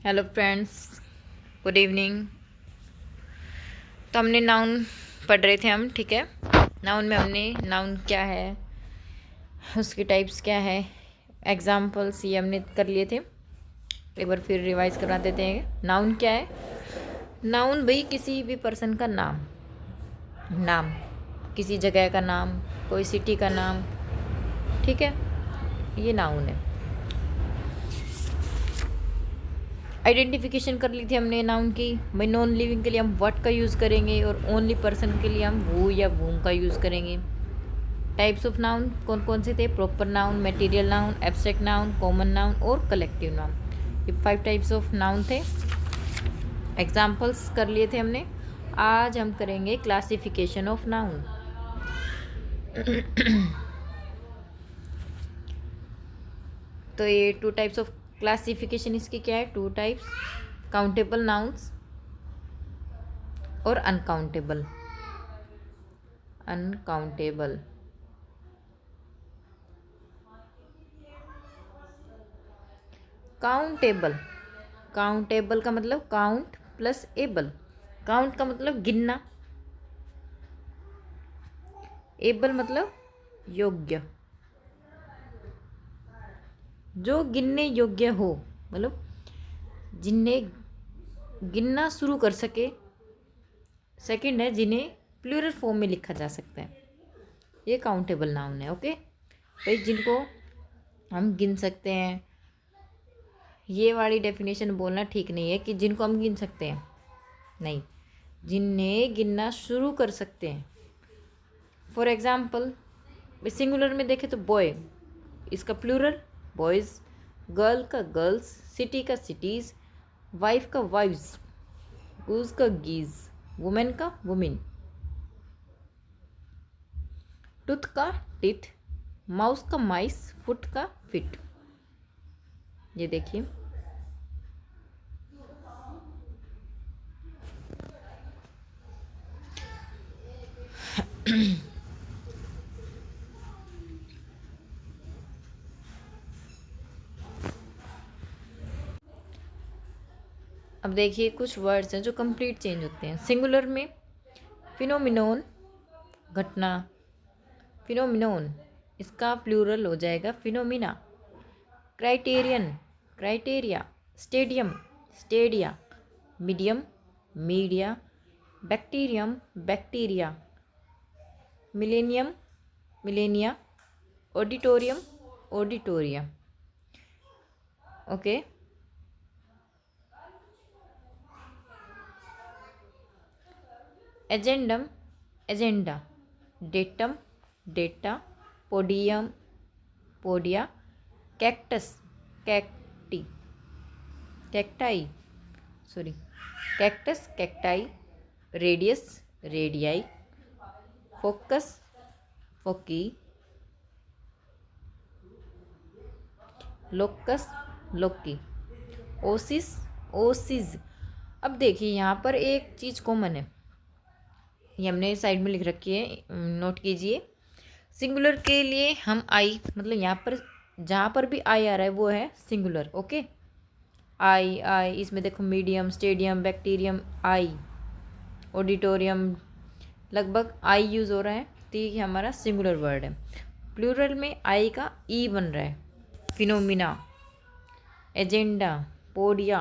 Hello friends, good evening. तो हमने noun पढ़ रहे थे हम, ठीक है। नाउन में हमने नाउन क्या है, उसकी टाइप्स क्या है, एग्जाम्पल्स ये हमने कर लिए थे। एक बार फिर रिवाइज करवा देते हैं। नाउन क्या है? नाउन भाई किसी भी पर्सन का नाम, नाम किसी जगह का नाम, कोई सिटी का नाम, ठीक है, ये नाउन है। आइडेंटिफिकेशन कर ली थी हमने नाउन की। भाई नॉन लिविंग के लिए हम व्हाट का यूज़ करेंगे और ओनली पर्सन के लिए हम वो या वूम का यूज़ करेंगे। टाइप्स ऑफ नाउन कौन कौन से थे? Proper noun, material noun, abstract noun, common noun और कलेक्टिव नाउन। ये 5 टाइप्स ऑफ नाउन थे। एग्जाम्पल्स कर लिए थे हमने। आज हम करेंगे क्लासिफिकेशन ऑफ नाउन। तो ये 2 टाइप्स ऑफ क्लासिफिकेशन इसकी क्या है? 2 टाइप्स, काउंटेबल नाउन्स और अनकाउंटेबल। Uncountable, countable. काउंटेबल का मतलब काउंट प्लस एबल। काउंट का मतलब गिनना, एबल मतलब योग्य, जो गिनने योग्य हो, मतलब जिन्हें गिनना शुरू कर सके। सेकंड है जिन्हें प्लूरल फॉर्म में लिखा जा सकता है, ये काउंटेबल नाउन है। ओके भाई, जिनको हम गिन सकते हैं। ये वाली डेफिनेशन बोलना ठीक नहीं है कि जिनको हम गिन सकते हैं, नहीं, जिन्हें गिनना शुरू कर सकते हैं। फॉर एग्जाम्पल सिंगुलर में देखें तो बॉय, इसका प्लूरल बॉयज़, गर्ल का गर्ल्स, सिटी का सिटीज़, वाइफ का वाइव्स, गूज का गीज, वुमेन का वुमेन, टूथ का टिथ, माउस का माइस, फुट का फिट। ये देखिए, अब देखिए कुछ वर्ड्स हैं जो कंप्लीट चेंज होते हैं। सिंगुलर में फिनोमिनोन, घटना, फिनोमिनोन, इसका प्लूरल हो जाएगा phenomena. Criterion, criteria, stadium, stadia, medium, media, bacterium, bacteria, millennium, millennia, auditorium, auditoria. Okay, agendum, agenda, datum, data, podium, podia, cactus, cacti, cacti, sorry, cactus, cacti, radius, radii, focus, foci, locus, loci, oasis, oasis. अब देखिए यहाँ पर एक चीज़ common है, ये हमने side में लिख रखी है, नोट कीजिए। सिंगुलर के लिए हम आई, मतलब यहाँ पर जहाँ पर भी आई आ रहा है वो है सिंगुलर। ओके, आई आई, इसमें देखो मीडियम, स्टेडियम, बैक्टीरियम, आई, ऑडिटोरियम, लगभग आई यूज़ हो रहा है, तो ये हमारा सिंगुलर वर्ड है। प्लूरल में आई का ई बन रहा है, phenomena, agenda, podia,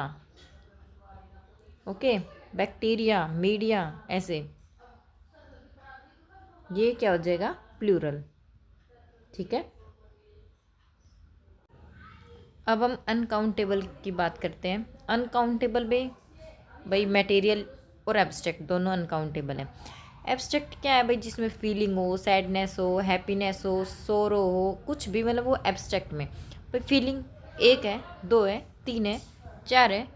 okay, bacteria, media, ऐसे, ये क्या हो जाएगा? प्लूरल। ठीक है, अब हम अनकाउंटेबल की बात करते हैं। अनकाउंटेबल में भाई मटेरियल और एब्स्ट्रैक्ट दोनों अनकाउंटेबल है। एब्स्ट्रैक्ट क्या है भाई? जिसमें फीलिंग हो, सैडनेस हो, हैप्पीनेस हो, सोरो हो, कुछ भी, मतलब वो एब्स्ट्रैक्ट में। भाई फीलिंग एक है, दो है, तीन है, चार है,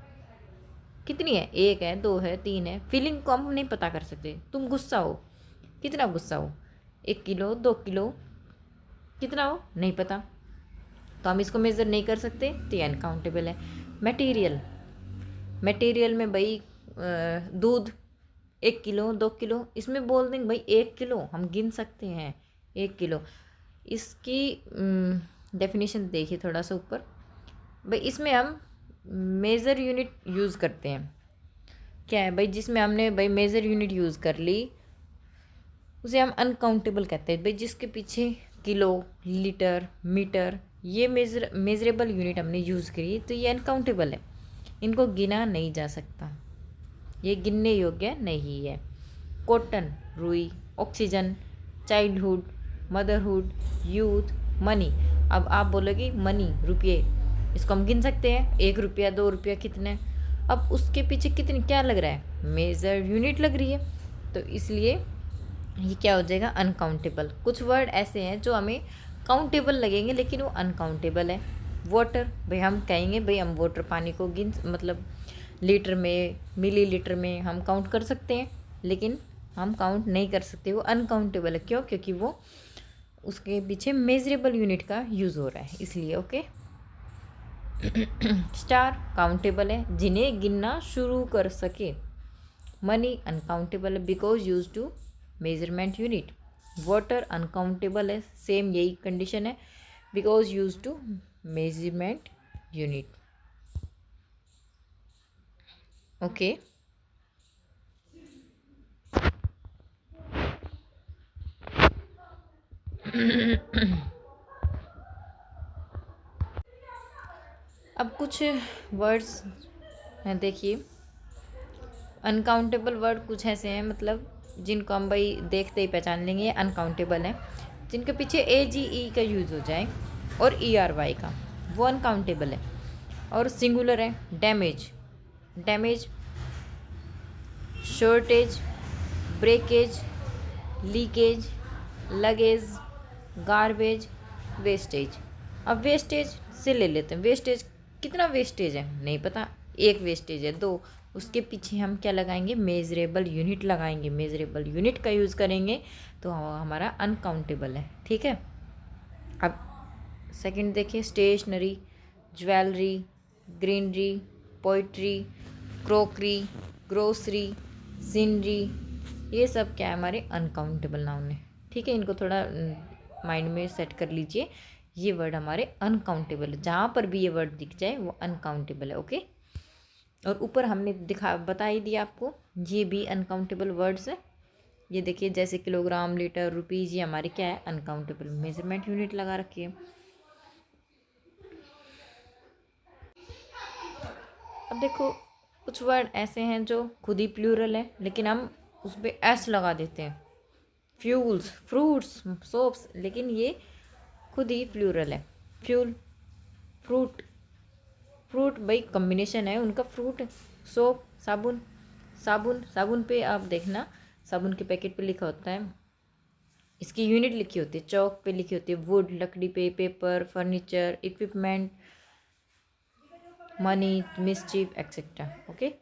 कितनी है? एक है, दो है, तीन है। फीलिंग को हम नहीं पता कर सकते। तुम गुस्सा हो, कितना गुस्सा हो? 1 किलो, 2 किलो, कितना हो नहीं पता, तो हम इसको मेज़र नहीं कर सकते, तो ये अनकाउंटेबल है। मटेरियल, मटेरियल में भाई दूध 1 किलो, 2 किलो, इसमें बोल देंगे भाई 1 किलो, हम गिन सकते हैं 1 किलो। इसकी डेफिनेशन देखिए थोड़ा सा ऊपर, भाई इसमें हम मेज़र यूनिट यूज़ करते हैं। क्या है भाई, जिसमें हमने भाई मेज़र यूनिट यूज़ कर ली उसे हम अनकाउंटेबल कहते हैं भाई, जिसके पीछे किलो, लीटर, मीटर ये मेजरेबल यूनिट हमने यूज़ करी तो ये अनकाउंटेबल है, इनको गिना नहीं जा सकता, ये गिनने योग्य नहीं है। कॉटन, रुई, oxygen, childhood, motherhood, youth, money. अब आप बोलोगे मनी, रुपये, इसको हम गिन सकते हैं, 1 रुपया, 2 रुपया कितने। अब उसके पीछे कितनी क्या लग रहा है, मेजर यूनिट लग रही है, तो इसलिए ये क्या हो जाएगा, अनकाउंटेबल। कुछ वर्ड ऐसे हैं जो हमें काउंटेबल लगेंगे लेकिन वो अनकाउंटेबल है। वाटर, भाई हम कहेंगे भाई हम वाटर पानी को गिन मतलब लीटर में, मिलीलीटर में हम काउंट कर सकते हैं, लेकिन हम काउंट नहीं कर सकते, वो अनकाउंटेबल है। क्यों? क्योंकि वो उसके पीछे मेजरेबल यूनिट का यूज़ हो रहा है, इसलिए। ओके। स्टार काउंटेबल है, जिन्हें गिनना शुरू कर सके। मनी अनकाउंटेबल है because use to measurement unit. Water uncountable है, सेम यही कंडीशन है, because use to measurement unit. Okay. अब कुछ वर्ड्स हैं, देखिए अनकाउंटेबल वर्ड कुछ ऐसे हैं मतलब जिनको हम भाई देखते ही पहचान लेंगे, ये अनकाउंटेबल है। जिनके पीछे AGE का यूज़ हो जाए और ERY का, वो अनकाउंटेबल है। और सिंगुलर है, damage, damage, shortage, breakage, leakage, luggage, garbage, wastage. अब वेस्टेज से ले लेते हैं, वेस्टेज कितना वेस्टेज है नहीं पता, 1 वेस्टेज है, 2, उसके पीछे हम क्या लगाएंगे, मेजरेबल यूनिट लगाएंगे, मेजरेबल यूनिट का यूज़ करेंगे तो हमारा अनकाउंटेबल है। ठीक है। अब सेकंड देखिए, stationery, jewellery, greenery, poetry, crockery, grocery, scenery, ये सब क्या है, हमारे अनकाउंटेबल नाउन है। ठीक है, इनको थोड़ा माइंड में सेट कर लीजिए, ये वर्ड हमारे अनकाउंटेबल है, जहाँ पर भी ये वर्ड दिख जाए वो अनकाउंटेबल है। ओके। और ऊपर हमने बता ही दिया आपको, ये भी अनकाउंटेबल वर्ड्स है। ये देखिए जैसे किलोग्राम, लीटर, रुपीज़, ये हमारे क्या है, अनकाउंटेबल मेजरमेंट यूनिट लगा रखी है। अब देखो कुछ वर्ड ऐसे हैं जो खुद ही प्लूरल है लेकिन हम उस पर एस लगा देते हैं, फ्यूल्स, फ्रूट्स, सोप्स, लेकिन ये खुद ही प्लूरल है। फ्यूल, फ्रूट, फ्रूट भाई कॉम्बिनेशन है उनका, फ्रूट, सोप, साबुन, साबुन, साबुन पे आप देखना साबुन के पैकेट पे लिखा होता है, इसकी यूनिट लिखी होती है, चौक पे लिखी होती है, वुड लकड़ी पे, paper furniture, equipment, money, mischief, etcetera. Okay.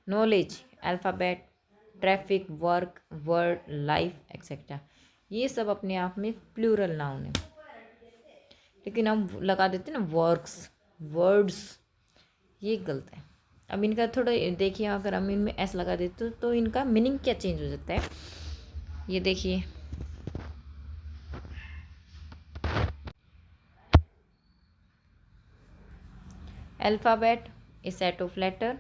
Knowledge, alphabet, traffic, work, word, life, etcetera, ये सब अपने आप में प्लूरल नाउन है, लेकिन हम लगा देते हैं ना वर्क्स, वर्ड्स, ये गलत है। अब इनका थोड़ा देखिए, अगर हम इनमें एस लगा देते तो इनका मीनिंग क्या चेंज हो जाता है, ये देखिए। Alphabet, a set of letter,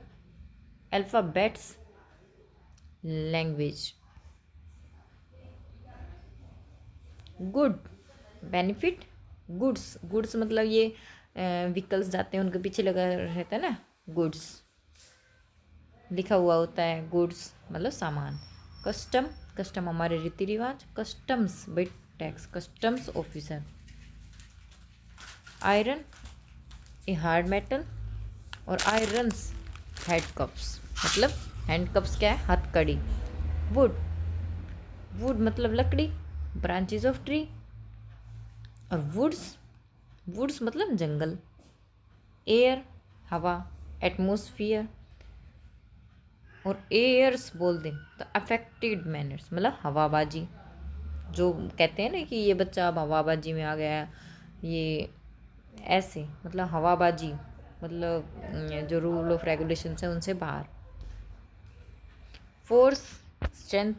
alphabets, language. Good, benefit, goods, goods मतलब ये व्हीकल्स जाते हैं उनके पीछे लगा रहता है ना, गुड्स लिखा हुआ होता है, गुड्स मतलब सामान। कस्टम, कस्टम हमारे रीति रिवाज, कस्टम्स भाई tax, customs officer. Iron, a hard metal, और आयरन्स, हेड कप्स, मतलब हैंड कप्स क्या है, हथकड़ी। वुड, वुड मतलब लकड़ी, ब्रांचेस ऑफ ट्री। और वुड्स, वुड्स मतलब जंगल। एयर, हवा, एटमोसफियर। और एयर्स बोल दें तो अफेक्टेड मैनर्स मतलब हवाबाजी, जो कहते हैं ना कि ये बच्चा अब हवाबाजी में आ गया, ये ऐसे मतलब हवाबाजी मतलब जो रूल ऑफ रेगुलेशंस हैं उनसे बाहर। फोर्स, स्ट्रेंथ,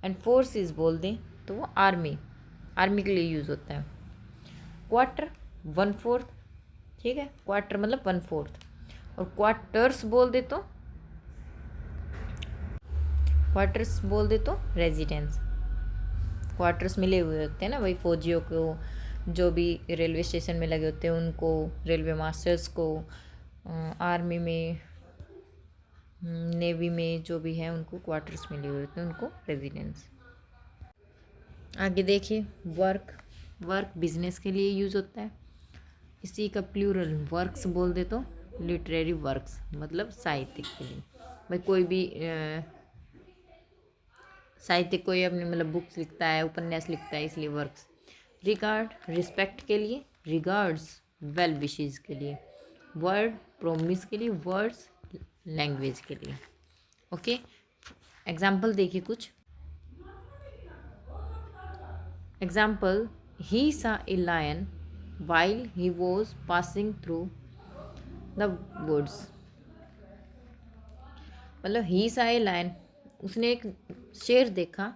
एंड फोर्सेस बोल दें तो वो आर्मी, आर्मी के लिए यूज़ होता है। क्वार्टर, 1/4, ठीक है, क्वार्टर मतलब 1/4। और क्वार्टर्स बोल दे तो रेजिडेंस। क्वार्टर्स मिले हुए होते हैं ना, वही फौजियों को, जो भी रेलवे स्टेशन में लगे होते हैं उनको, रेलवे मास्टर्स को, आर्मी में, नेवी में जो भी है उनको क्वार्टर्स मिले हुए होते हैं, उनको रेजिडेंस। आगे देखिए, वर्क बिजनेस के लिए यूज़ होता है। इसी का प्लूरल वर्क्स बोल दे तो लिटरेरी वर्क्स, मतलब साहित्यिक के लिए। भाई कोई भी साहित्यिक कोई अपने मतलब बुक्स लिखता है, उपन्यास लिखता है, इसलिए वर्क्स। रिस्पेक्ट के लिए, रिगार्ड्स वेल विशेज के लिए, वर्ड प्रोमिस के लिए, वर्ड्स लैंग्वेज के लिए। ओके, एग्जाम्पल देखिए कुछ। Example, he saw a lion while he was passing through the woods. मतलब ही सा ए लायन, उसने एक शेर देखा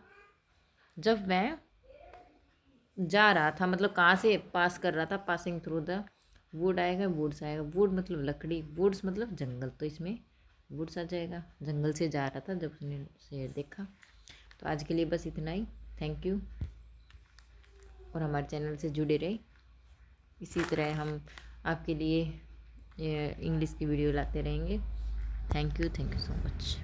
जब मैं जा रहा था, मतलब कहाँ से पास कर रहा था, पासिंग थ्रू द वुड आएगा, वुड्स आएगा। वुड मतलब लकड़ी, वुड्स मतलब जंगल, तो इसमें वुड्स आ जाएगा। जंगल से जा रहा था जब उसने शेर देखा। तो आज के लिए बस इतना ही। थैंक यू, और हमारे चैनल से जुड़े रहे। इसी तरह हम आपके लिए इंग्लिश की वीडियो लाते रहेंगे। Thank you so much.